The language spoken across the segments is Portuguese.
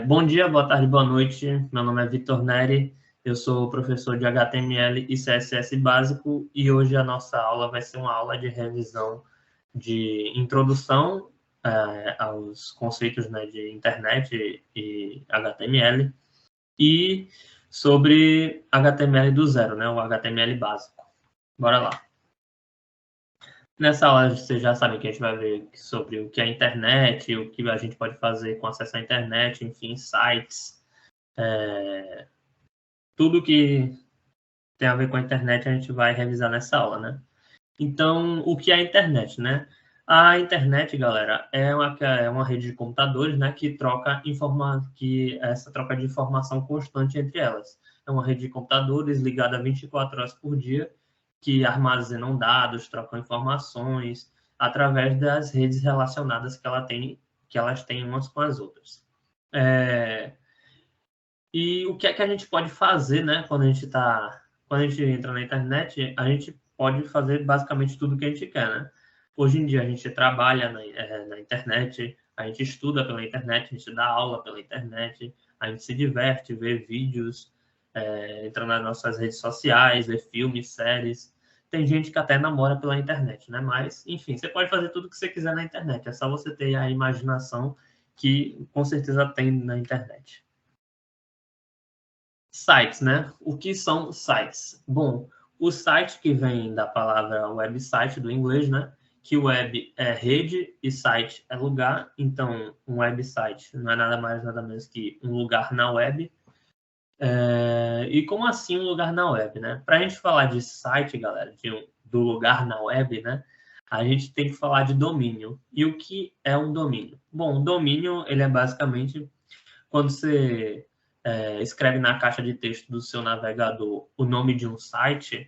Bom dia, boa tarde, boa noite. Meu nome é Vitor Neri, eu sou professor de HTML e CSS básico e hoje a nossa aula vai ser uma aula de revisão de introdução aos conceitos, né, de internet e HTML e sobre HTML do zero, né, o HTML básico. Bora lá. Nessa aula, vocês já sabem que a gente vai ver sobre o que é a internet, o que a gente pode fazer com acesso à internet, enfim, sites, tudo que tem a ver com a internet a gente vai revisar nessa aula, né? Então, o que é a internet, né? A internet, galera, é uma rede de computadores, né, que essa troca de informação constante entre elas. É uma rede de computadores ligada 24 horas por dia, que armazenam dados, trocam informações através das redes relacionadas que elas têm umas com as outras. É, e o que é que a gente pode fazer, né, quando a gente entra na internet, a gente pode fazer basicamente tudo o que a gente quer, né? Hoje em dia a gente trabalha na internet, a gente estuda pela internet, a gente dá aula pela internet, a gente se diverte, vê vídeos, entra nas nossas redes sociais, vê filmes, séries. Tem gente que até namora pela internet, né? Mas, enfim, você pode fazer tudo o que você quiser na internet, é só você ter a imaginação que com certeza tem na internet. Sites, né? O que são sites? Bom, o site que vem da palavra website do inglês, né? Que web é rede e site é lugar. Então, um website não é nada mais, nada menos que um lugar na web. E como assim um lugar na web, né? Para a gente falar de site, galera, do lugar na web, né? A gente tem que falar de domínio. E o que é um domínio? Bom, o domínio, ele é basicamente quando você escreve na caixa de texto do seu navegador o nome de um site,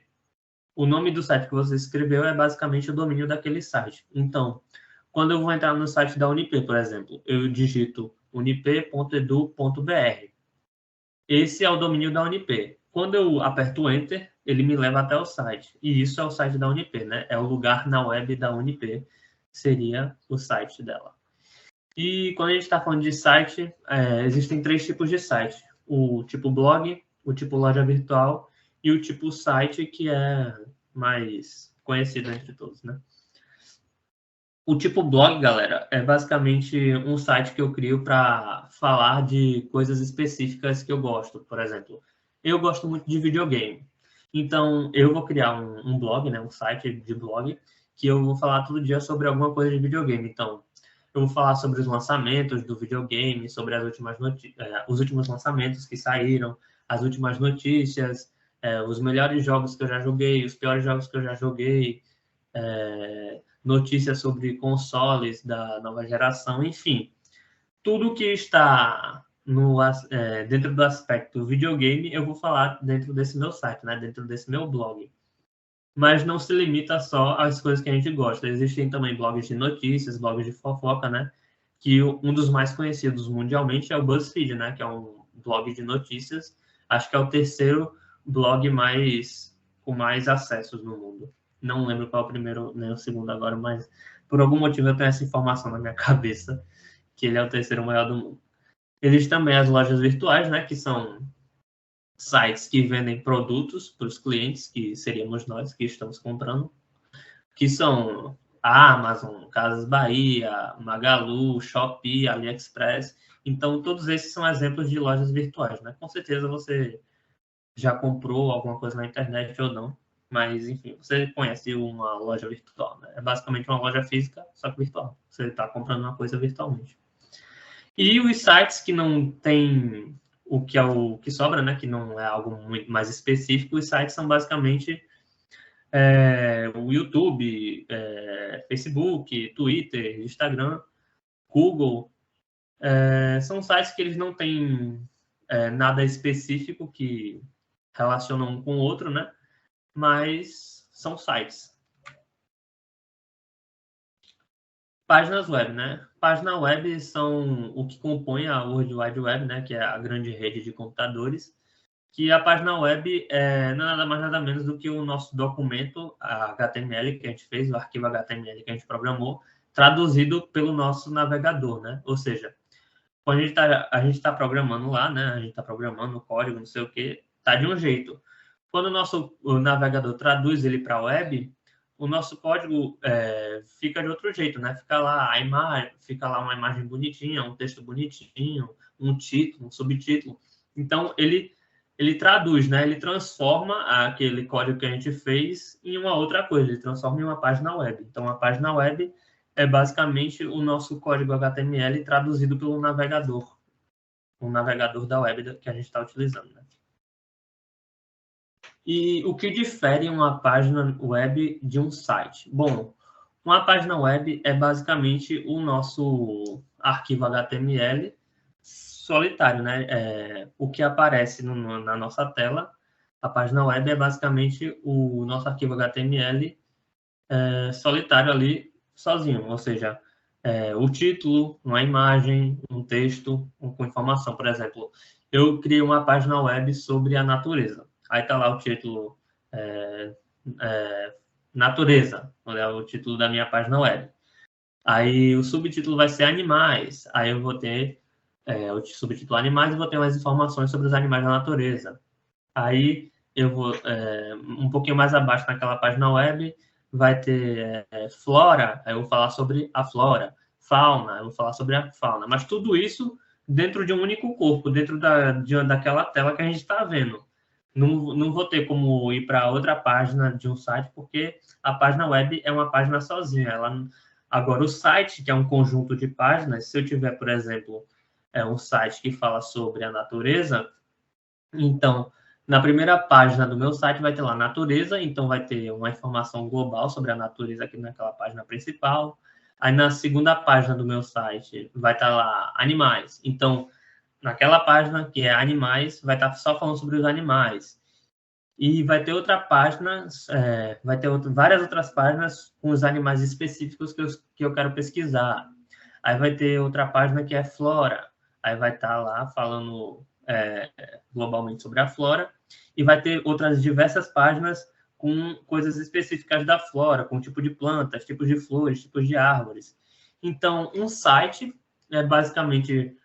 o nome do site que você escreveu é basicamente o domínio daquele site. Então, quando eu vou entrar no site da Unip, por exemplo, eu digito unip.edu.br. Esse é o domínio da Unip. Quando eu aperto Enter, ele me leva até o site. E isso é o site da Unip, né? É o lugar na web da Unip, seria o site dela. E quando a gente está falando de site, existem três tipos de site: o tipo blog, o tipo loja virtual e o tipo site, que é mais conhecido entre todos, né? O tipo blog, galera, é basicamente um site que eu crio para falar de coisas específicas que eu gosto. Por exemplo, eu gosto muito de videogame. Então, eu vou criar um blog, né, um site de blog, que eu vou falar todo dia sobre alguma coisa de videogame. Então, eu vou falar sobre os lançamentos do videogame, sobre os últimos lançamentos que saíram, as últimas notícias, os melhores jogos que eu já joguei, os piores jogos que eu já joguei, notícias sobre consoles da nova geração, enfim, tudo que está dentro do aspecto videogame, eu vou falar dentro desse meu site, né, dentro desse meu blog. Mas não se limita só às coisas que a gente gosta. Existem também blogs de notícias, blogs de fofoca, né? Que um dos mais conhecidos mundialmente é o BuzzFeed, né? Que é um blog de notícias. Acho que é o terceiro blog com mais acessos no mundo. Não lembro qual é o primeiro nem o segundo agora, mas por algum motivo eu tenho essa informação na minha cabeça, que ele é o terceiro maior do mundo. Existem também as lojas virtuais, né? Que são sites que vendem produtos para os clientes, que seríamos nós que estamos comprando, que são a Amazon, Casas Bahia, Magalu, Shopee, AliExpress. Então, todos esses são exemplos de lojas virtuais, né? Com certeza você já comprou alguma coisa na internet ou não, mas, enfim, você conhece uma loja virtual, né? É basicamente uma loja física, só que virtual. Você está comprando uma coisa virtualmente. E os sites que não tem o que é o que sobra, né? Que não é algo muito mais específico, os sites são basicamente o YouTube, Facebook, Twitter, Instagram, Google. São sites que eles não têm nada específico que relacionam um com o outro, né? Mas são sites. Páginas web, né? Páginas web são o que compõe a World Wide Web, né? Que é a grande rede de computadores. Que a página web não é nada mais nada menos do que o nosso documento HTML que a gente fez, o arquivo HTML que a gente programou, traduzido pelo nosso navegador, né? Ou seja, Quando a gente tá programando lá, né? A gente está programando o código, não sei o que, tá de um jeito. Quando o navegador traduz ele para a web, o nosso código fica de outro jeito, né? Fica lá a imagem, fica lá uma imagem bonitinha, um texto bonitinho, um título, um subtítulo. Então ele traduz, né? Ele transforma aquele código que a gente fez em uma outra coisa. Ele transforma em uma página web. Então a página web é basicamente o nosso código HTML traduzido pelo navegador, o navegador da web que a gente está utilizando, né? E o que difere uma página web de um site? Bom, uma página web é basicamente o nosso arquivo HTML solitário, né? O que aparece na nossa tela, a página web é basicamente o nosso arquivo HTML solitário ali, sozinho, ou seja, o título, uma imagem, um texto com informação. Por exemplo, eu criei uma página web sobre a natureza. Aí está lá o título Natureza, é o título da minha página web. Aí o subtítulo vai ser Animais. Aí eu vou ter o subtítulo Animais e vou ter mais informações sobre os animais da natureza. Aí eu vou um pouquinho mais abaixo naquela página web, vai ter flora, aí eu vou falar sobre a flora, fauna, eu vou falar sobre a fauna, mas tudo isso dentro de um único corpo, dentro daquela tela que a gente está vendo. Não vou ter como ir para outra página de um site, porque a página web é uma página sozinha. Agora, o site, que é um conjunto de páginas, se eu tiver, por exemplo, um site que fala sobre a natureza, então, na primeira página do meu site vai ter lá natureza, então vai ter uma informação global sobre a natureza aqui naquela página principal. Aí na segunda página do meu site vai estar lá animais. Então, naquela página que é animais, vai estar só falando sobre os animais. E vai ter outra página, vai ter várias outras páginas com os animais específicos que eu quero pesquisar. Aí vai ter outra página que é flora. Aí vai estar lá falando globalmente sobre a flora. E vai ter outras diversas páginas com coisas específicas da flora, com tipo de plantas, tipos de flores, tipos de árvores. Então, um site é basicamente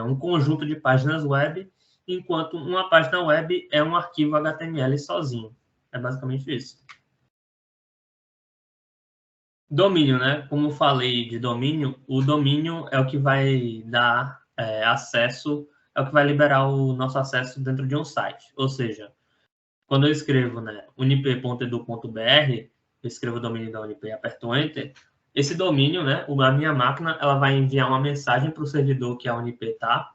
um conjunto de páginas web, enquanto uma página web é um arquivo HTML sozinho. É basicamente isso. Domínio, né? Como eu falei de domínio, o domínio é o que vai dar acesso, é o que vai liberar o nosso acesso dentro de um site. Ou seja, quando eu escrevo, né, unip.edu.br, eu escrevo o domínio da Unip e aperto Enter, esse domínio, né, a minha máquina, ela vai enviar uma mensagem para o servidor que a Unip está,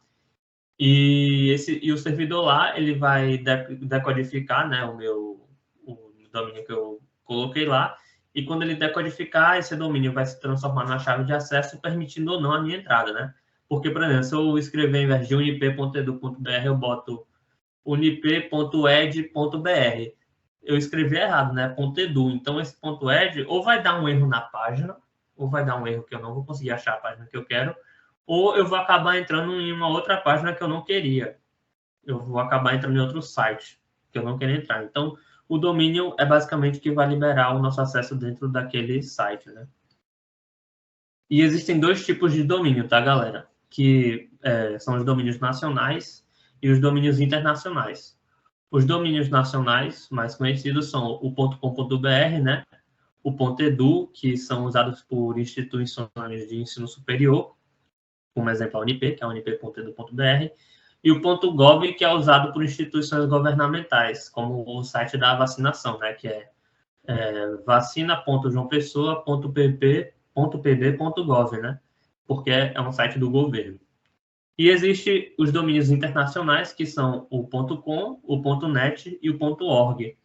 e o servidor lá, ele vai decodificar, né, o domínio que eu coloquei lá, e quando ele decodificar, esse domínio vai se transformar na chave de acesso, permitindo ou não a minha entrada, né? Porque, por exemplo, se eu escrever em vez de unip.edu.br, eu boto unip.ed.br. Eu escrevi errado, né? .edu. Então, esse .ed ou vai dar um erro na página, ou vai dar um erro que eu não vou conseguir achar a página que eu quero, ou eu vou acabar entrando em uma outra página que eu não queria. Eu vou acabar entrando em outro site que eu não queria entrar. Então, o domínio é basicamente o que vai liberar o nosso acesso dentro daquele site, né? E existem dois tipos de domínio, tá, galera? Que são os domínios nacionais e os domínios internacionais. Os domínios nacionais mais conhecidos são o .com.br, né? O .edu, que são usados por instituições de ensino superior, como exemplo a Unip, que é a unip.edu.br, e o .gov, que é usado por instituições governamentais, como o site da vacinação, né? Que é vacina.joaopessoa.pp.pb.gov, né? Porque é um site do governo. E existem os domínios internacionais, que são o .com, o .net e o .org.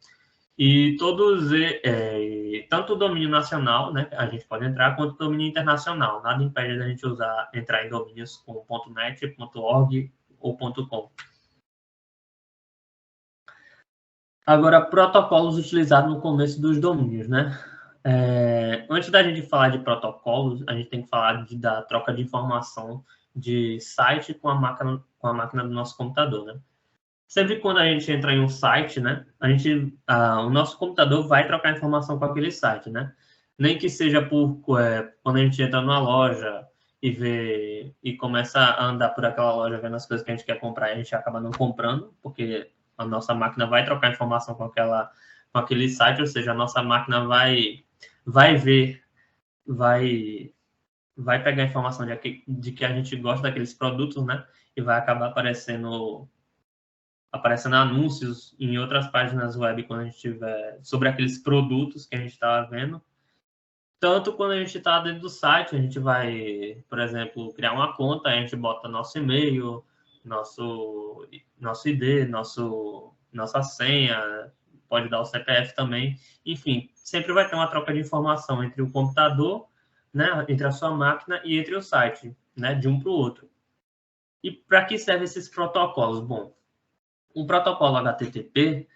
E todos, tanto o domínio nacional, né, a gente pode entrar, quanto o domínio internacional. Nada impede da gente entrar em domínios com .net, .org ou .com. Agora, protocolos utilizados no começo dos domínios, né? Antes da gente falar de protocolos, a gente tem que falar da troca de informação de site com a máquina do nosso computador, né? Sempre quando a gente entra em um site, né, o nosso computador vai trocar informação com aquele site, né? Nem que seja quando a gente entra numa loja e ver e começa a andar por aquela loja vendo as coisas que a gente quer comprar e a gente acaba não comprando, porque a nossa máquina vai trocar informação com aquele site, ou seja, a nossa máquina vai ver, vai pegar a informação de que a gente gosta daqueles produtos, né? E vai acabar aparecendo anúncios em outras páginas web quando a gente tiver sobre aqueles produtos que a gente estava vendo. Tanto quando a gente está dentro do site, a gente vai, por exemplo, criar uma conta, a gente bota nosso e-mail, nosso ID, nossa senha, pode dar o CPF também. Enfim, sempre vai ter uma troca de informação entre o computador, né, entre a sua máquina e entre o site, né, de um para o outro. E para que servem esses protocolos? Bom, o protocolo HTTP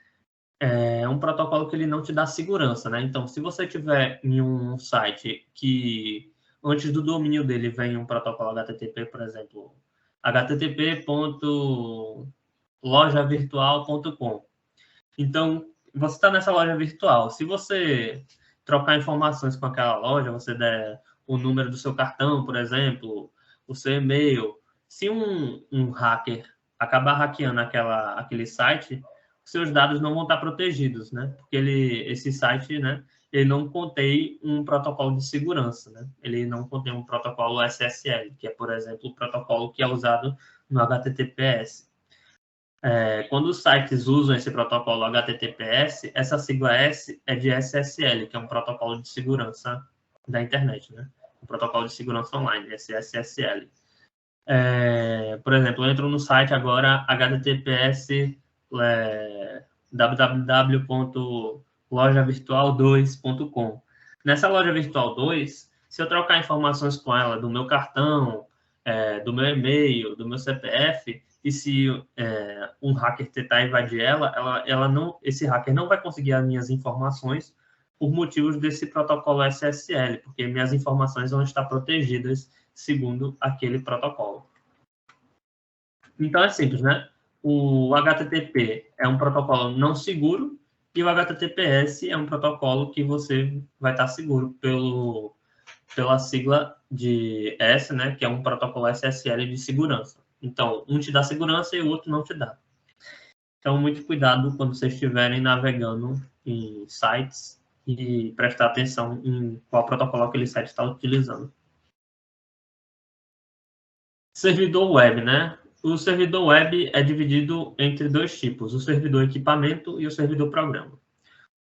é um protocolo que ele não te dá segurança, né? Então, se você tiver em um site que antes do domínio dele vem um protocolo HTTP, por exemplo, http.lojavirtual.com. Então, você está nessa loja virtual. Se você trocar informações com aquela loja, você der o número do seu cartão, por exemplo, o seu e-mail, se um hacker acabar hackeando aquele site, seus dados não vão estar protegidos, né? Porque esse site, né, ele não contém um protocolo de segurança, né? Ele não contém um protocolo SSL, que é, por exemplo, o protocolo que é usado no HTTPS. Quando os sites usam esse protocolo HTTPS, essa sigla S é de SSL, que é um protocolo de segurança da internet, né? Um protocolo de segurança online, esse SSL. Por exemplo, eu entro no site agora, https www.lojavirtual2.com. Nessa loja virtual 2, se eu trocar informações com ela do meu cartão, do meu e-mail, do meu CPF, e se um hacker tentar invadir ela não, esse hacker não vai conseguir as minhas informações por motivos desse protocolo SSL, porque minhas informações vão estar protegidas segundo aquele protocolo. Então é simples, né? O HTTP é um protocolo não seguro e o HTTPS é um protocolo que você vai estar seguro pela sigla de S, né? Que é um protocolo SSL de segurança. Então, um te dá segurança e o outro não te dá. Então, muito cuidado quando vocês estiverem navegando em sites e prestar atenção em qual protocolo aquele site está utilizando. Servidor web, né? O servidor web é dividido entre dois tipos, o servidor equipamento e o servidor programa. O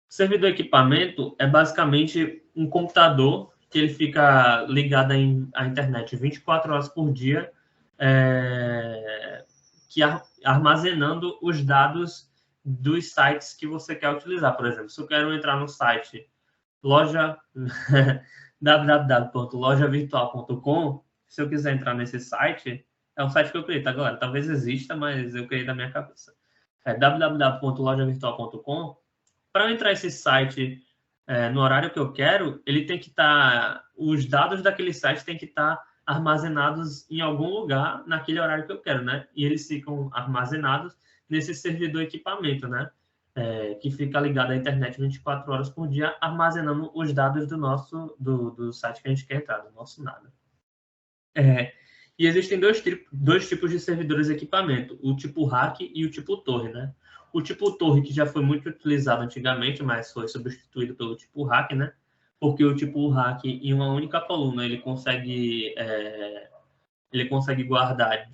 servidor equipamento é basicamente um computador que ele fica ligado à internet 24 horas por dia, armazenando os dados dos sites que você quer utilizar. Por exemplo, se eu quero entrar no site www.lojavirtual.com, se eu quiser entrar nesse site, é um site que eu criei, tá, galera? Talvez exista, mas eu criei da minha cabeça. É www.lojavirtual.com. Para eu entrar nesse site no horário que eu quero, ele tem que estar... os dados daquele site tem que estar armazenados em algum lugar naquele horário que eu quero, né? E eles ficam armazenados nesse servidor equipamento, né? Que fica ligado à internet 24 horas por dia, armazenando os dados do site que a gente quer entrar, do nosso nada. E existem dois tipos de servidores de equipamento, o tipo rack e o tipo torre, né? O tipo torre, que já foi muito utilizado antigamente, mas foi substituído pelo tipo rack, né? Porque o tipo rack, em uma única coluna, ele consegue guardar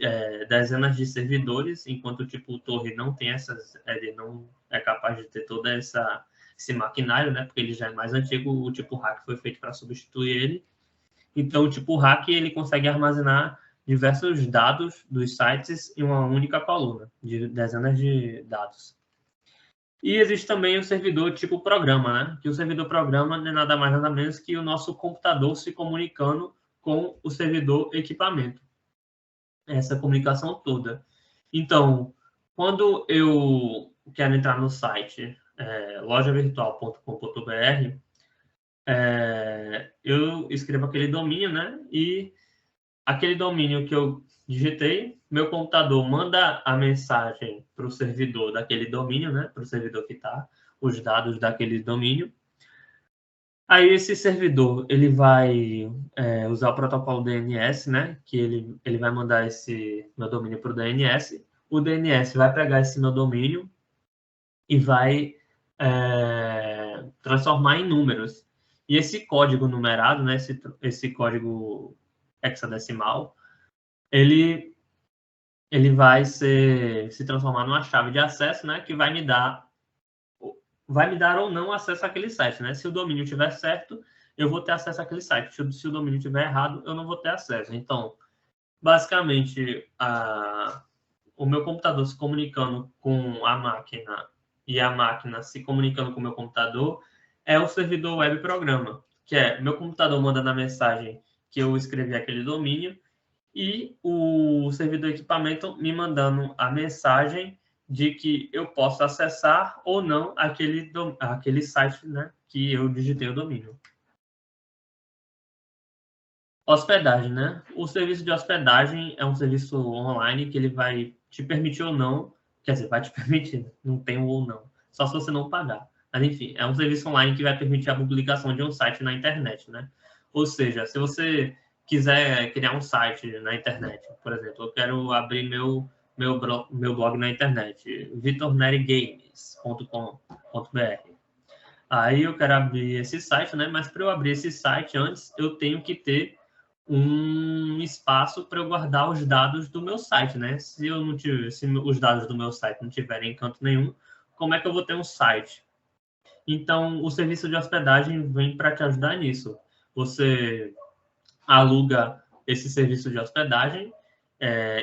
dezenas de servidores, enquanto o tipo torre não tem ele não é capaz de ter todo esse maquinário, né? Porque ele já é mais antigo, o tipo rack foi feito para substituir ele. Então, o tipo hack, ele consegue armazenar diversos dados dos sites em uma única coluna, de dezenas de dados. E existe também o servidor tipo programa, né? Que o servidor programa não é nada mais nada menos que o nosso computador se comunicando com o servidor equipamento. Essa comunicação toda. Então, quando eu quero entrar no site lojavirtual.com.br, eu escrevo aquele domínio, né? E aquele domínio que eu digitei, meu computador manda a mensagem para o servidor daquele domínio, né? Para o servidor que está os dados daquele domínio. Aí esse servidor, ele vai usar o protocolo DNS, né? Que ele vai mandar esse meu domínio para o DNS. O DNS vai pegar esse meu domínio e vai transformar em números. E esse código numerado, né? Esse código hexadecimal, ele vai se transformar numa chave de acesso, né? Que vai me dar ou não acesso àquele site, né? Se o domínio estiver certo, eu vou ter acesso àquele site. Se o domínio estiver errado, eu não vou ter acesso. Então, basicamente, o meu computador se comunicando com a máquina e a máquina se comunicando com o meu computador é o servidor web programa, que é meu computador manda na mensagem que eu escrevi aquele domínio e o servidor equipamento me mandando a mensagem de que eu posso acessar ou não aquele site, né, que eu digitei o domínio. Hospedagem, né? O serviço de hospedagem é um serviço online que ele vai te permitir ou não, quer dizer, vai te permitir, não tem um ou não, só se você não pagar. Mas enfim, é um serviço online que vai permitir a publicação de um site na internet, né? Ou seja, se você quiser criar um site na internet, por exemplo, eu quero abrir meu blog na internet, vitornerigames.com.br. Aí eu quero abrir esse site, né? Mas para eu abrir esse site antes, eu tenho que ter um espaço para eu guardar os dados do meu site, né? Se eu não tiver, se os dados do meu site não tiverem em canto nenhum, como é que eu vou ter um site? Então, o serviço de hospedagem vem para te ajudar nisso. Você aluga esse serviço de hospedagem,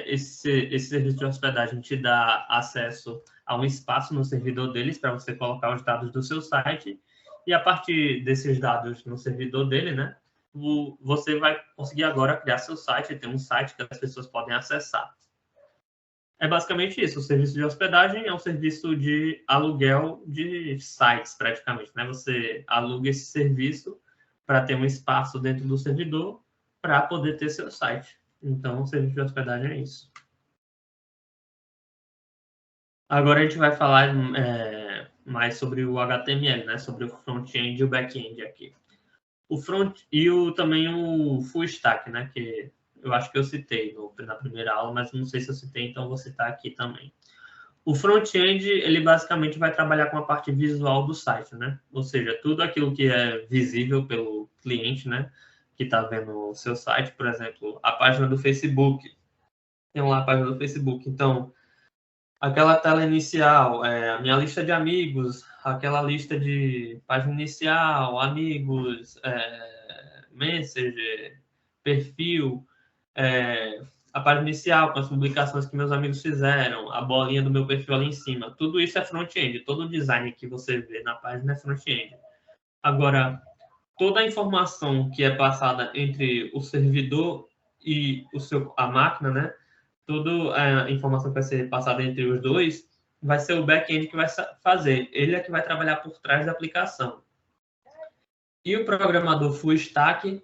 esse serviço de hospedagem te dá acesso a um espaço no servidor deles para você colocar os dados do seu site, e a partir desses dados no servidor dele, né, você vai conseguir agora criar seu site, ter um site que as pessoas podem acessar. É basicamente isso. O serviço de hospedagem é um serviço de aluguel de sites, praticamente, né? Você aluga esse serviço para ter um espaço dentro do servidor para poder ter seu site. Então, o serviço de hospedagem é isso. Agora a gente vai falar mais sobre o HTML, né? Sobre o front-end e o back-end aqui. O front e também o full stack, né? Que eu acho que eu citei na primeira aula, mas não sei se eu citei, então vou citar aqui também. O front-end, ele basicamente vai trabalhar com a parte visual do site, né? Ou seja, tudo aquilo que é visível pelo cliente, né? Que está vendo o seu site, por exemplo, a página do Facebook. Tem lá a página do Facebook. Então, aquela tela inicial, a minha lista de amigos, aquela lista de página inicial, amigos, Messenger, perfil, a página inicial com as publicações que meus amigos fizeram, a bolinha do meu perfil ali em cima, tudo isso é front-end. Todo o design que você vê na página é front-end. Agora, toda a informação que é passada entre o servidor e a máquina, né? Toda a informação que vai ser passada entre os dois vai ser o back-end que vai fazer. Ele é que vai trabalhar por trás da aplicação. E o programador full stack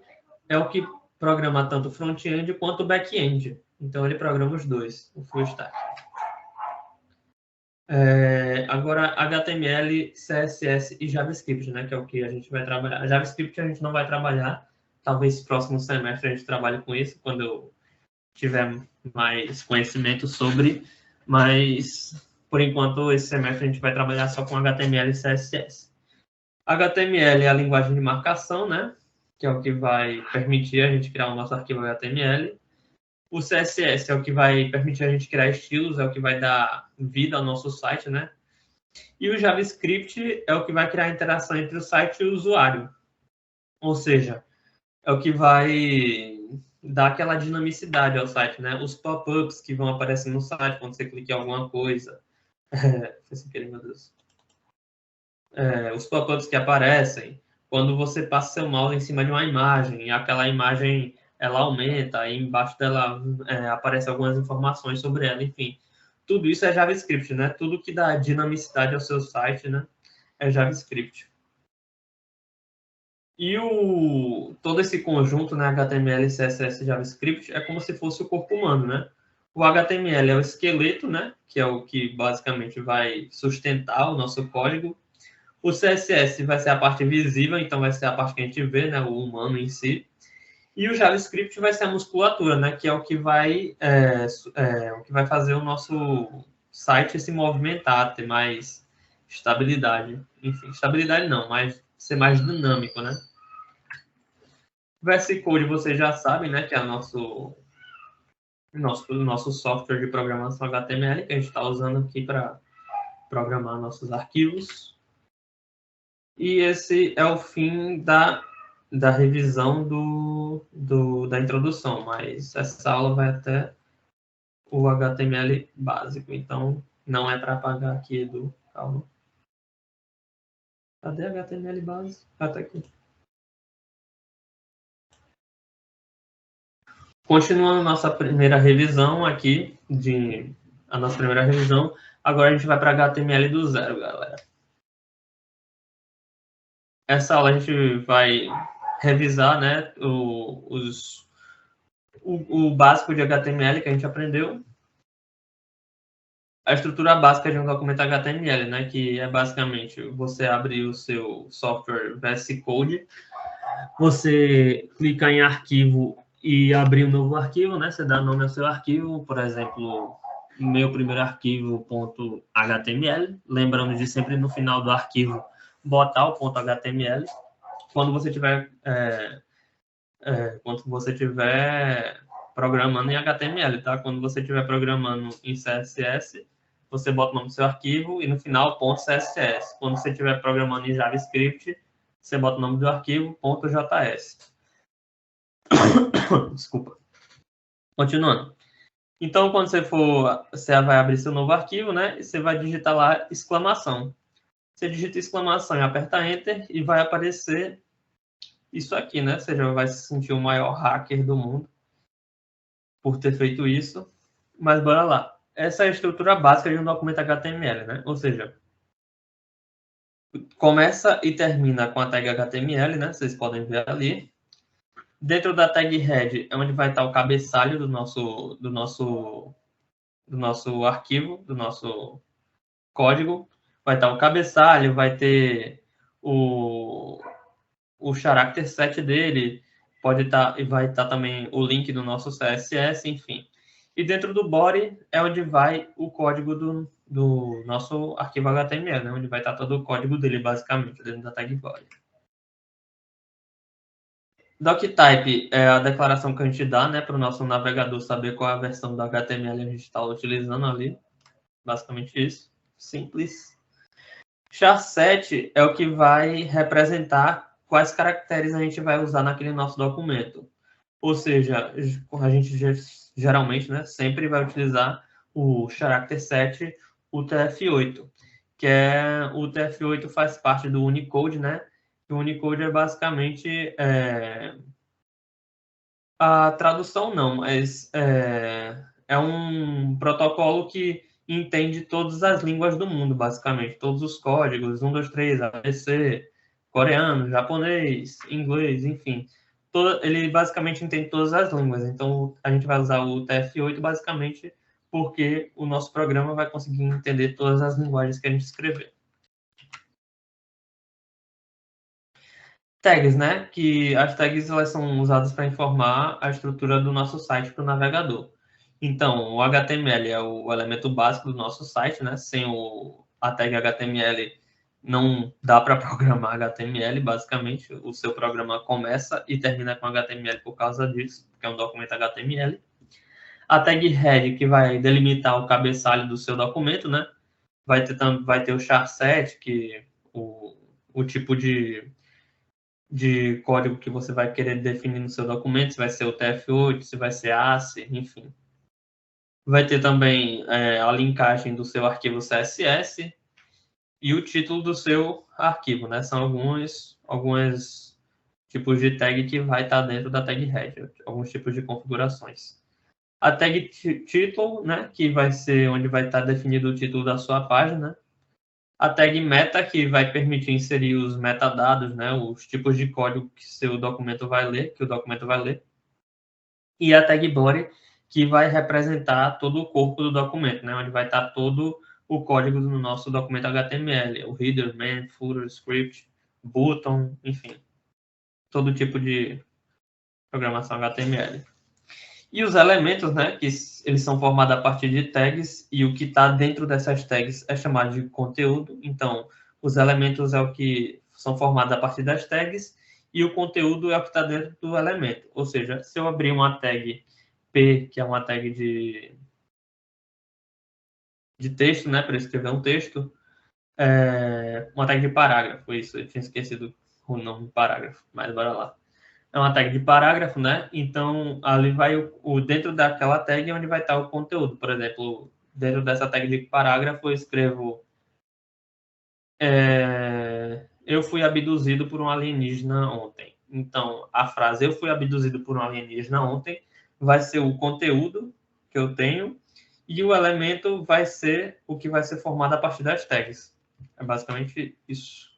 é o que programa tanto o front-end quanto o back-end. Então, ele programa os dois, o full stack. Agora, HTML, CSS e JavaScript, né, que é o que a gente vai trabalhar. JavaScript a gente não vai trabalhar. Talvez próximo semestre a gente trabalhe com isso, quando eu tiver mais conhecimento sobre. Mas, por enquanto, esse semestre a gente vai trabalhar só com HTML e CSS. HTML é a linguagem de marcação, né? Que é o que vai permitir a gente criar o nosso arquivo HTML. O CSS é o que vai permitir a gente criar estilos, é o que vai dar vida ao nosso site, né? E o JavaScript é o que vai criar a interação entre o site e o usuário. Ou seja, é o que vai dar aquela dinamicidade ao site, né? Os pop-ups que vão aparecer no site quando você clica em alguma coisa. Foi sem querer, meu Deus. Os pop-ups que aparecem quando você passa seu mouse em cima de uma imagem, e aquela imagem ela aumenta, e embaixo dela aparecem algumas informações sobre ela, enfim. Tudo isso é JavaScript, né? Tudo que dá dinamicidade ao seu site, né? É JavaScript. E todo esse conjunto, né, HTML, CSS e JavaScript, é como se fosse o corpo humano, né? O HTML é o esqueleto, né, que é o que basicamente vai sustentar o nosso código. O CSS vai ser a parte visível, então vai ser a parte que a gente vê, né, o humano em si. E o JavaScript vai ser a musculatura, né, que é o que vai fazer o nosso site se movimentar, ter mais estabilidade. Enfim, estabilidade não, mas ser mais dinâmico, né? VS Code vocês já sabem, né, que é o nosso software de programação HTML que a gente está usando aqui para programar nossos arquivos. E esse é o fim da revisão da introdução, mas essa aula vai até o HTML básico, então não é para apagar aqui, Edu. Calma. Cadê HTML básico? Até aqui. Continuando nossa primeira revisão aqui, a nossa primeira revisão, agora a gente vai para HTML do zero, galera. Essa aula a gente vai revisar, né, o básico de HTML que a gente aprendeu. A estrutura básica de um documento HTML, né, que é basicamente você abrir o seu software VS Code, você clica em arquivo e abrir um novo arquivo, né, você dá nome ao seu arquivo, por exemplo, meu primeiro arquivo .html, lembrando de sempre no final do arquivo botar o .html. Quando você tiver programando em HTML, tá? Quando você estiver programando em CSS, você bota o nome do seu arquivo e no final .css. Quando você estiver programando em JavaScript, você bota o nome do arquivo .js. Desculpa. Continuando. Então, quando você vai abrir seu novo arquivo, né? E você vai digitar lá exclamação. Você digita exclamação e aperta Enter e vai aparecer isso aqui, né? Você já vai se sentir o maior hacker do mundo por ter feito isso. Mas bora lá. Essa é a estrutura básica de um documento HTML, né? Ou seja, começa e termina com a tag HTML, né? Vocês podem ver ali. Dentro da tag head é onde vai estar o cabeçalho do nosso arquivo, do nosso código. Vai estar o cabeçalho, vai ter o character set dele, pode estar e vai estar também o link do nosso CSS, enfim. E dentro do body é onde vai o código do nosso arquivo HTML, né? Onde vai estar todo o código dele, basicamente, dentro da tag body. Doctype é a declaração que a gente dá, né, para o nosso navegador saber qual é a versão do HTML a gente está utilizando ali. Basicamente isso. Simples. Char7 é o que vai representar quais caracteres a gente vai usar naquele nosso documento. Ou seja, a gente geralmente, né, sempre vai utilizar o character set UTF-8, que o UTF-8 faz parte do Unicode, né? O Unicode é basicamente a tradução não, mas é um protocolo que entende todas as línguas do mundo, basicamente. Todos os códigos, 1, 2, 3, ABC, coreano, japonês, inglês, enfim. Ele basicamente entende todas as línguas. Então, a gente vai usar o TF8 basicamente porque o nosso programa vai conseguir entender todas as linguagens que a gente escrever. Tags, né? Que as tags elas são usadas para informar a estrutura do nosso site para o navegador. Então, o HTML é o elemento básico do nosso site, né? Sem a tag HTML não dá para programar HTML, basicamente. O seu programa começa e termina com HTML por causa disso, porque é um documento HTML. A tag head, que vai delimitar o cabeçalho do seu documento, né? Vai ter o char7, que o tipo de código que você vai querer definir no seu documento, se vai ser o TF8, se vai ser ACE, enfim. Vai ter também a linkagem do seu arquivo CSS e o título do seu arquivo, né? São alguns tipos de tag que vai estar dentro da tag head, alguns tipos de configurações. A tag título, né? Que vai ser onde vai estar definido o título da sua página. A tag meta, que vai permitir inserir os metadados, né, os tipos de código que seu documento vai ler, que o documento vai ler. E a tag body, que vai representar todo o corpo do documento, né, onde vai estar todo o código do nosso documento HTML, o header, main, footer, script, button, enfim, todo tipo de programação HTML. E os elementos, né, que eles são formados a partir de tags, e o que está dentro dessas tags é chamado de conteúdo. Então, os elementos é o que são formados a partir das tags, e o conteúdo é o que está dentro do elemento. Ou seja, se eu abrir uma tag P, que é uma tag de texto, né, para escrever um texto, uma tag de parágrafo, isso, eu tinha esquecido o nome de parágrafo, mas bora lá. É uma tag de parágrafo, né? Então, ali vai dentro daquela tag é onde vai estar o conteúdo. Por exemplo, dentro dessa tag de parágrafo, eu escrevo eu fui abduzido por um alienígena ontem. Então, a frase eu fui abduzido por um alienígena ontem vai ser o conteúdo que eu tenho e o elemento vai ser o que vai ser formado a partir das tags. É basicamente isso.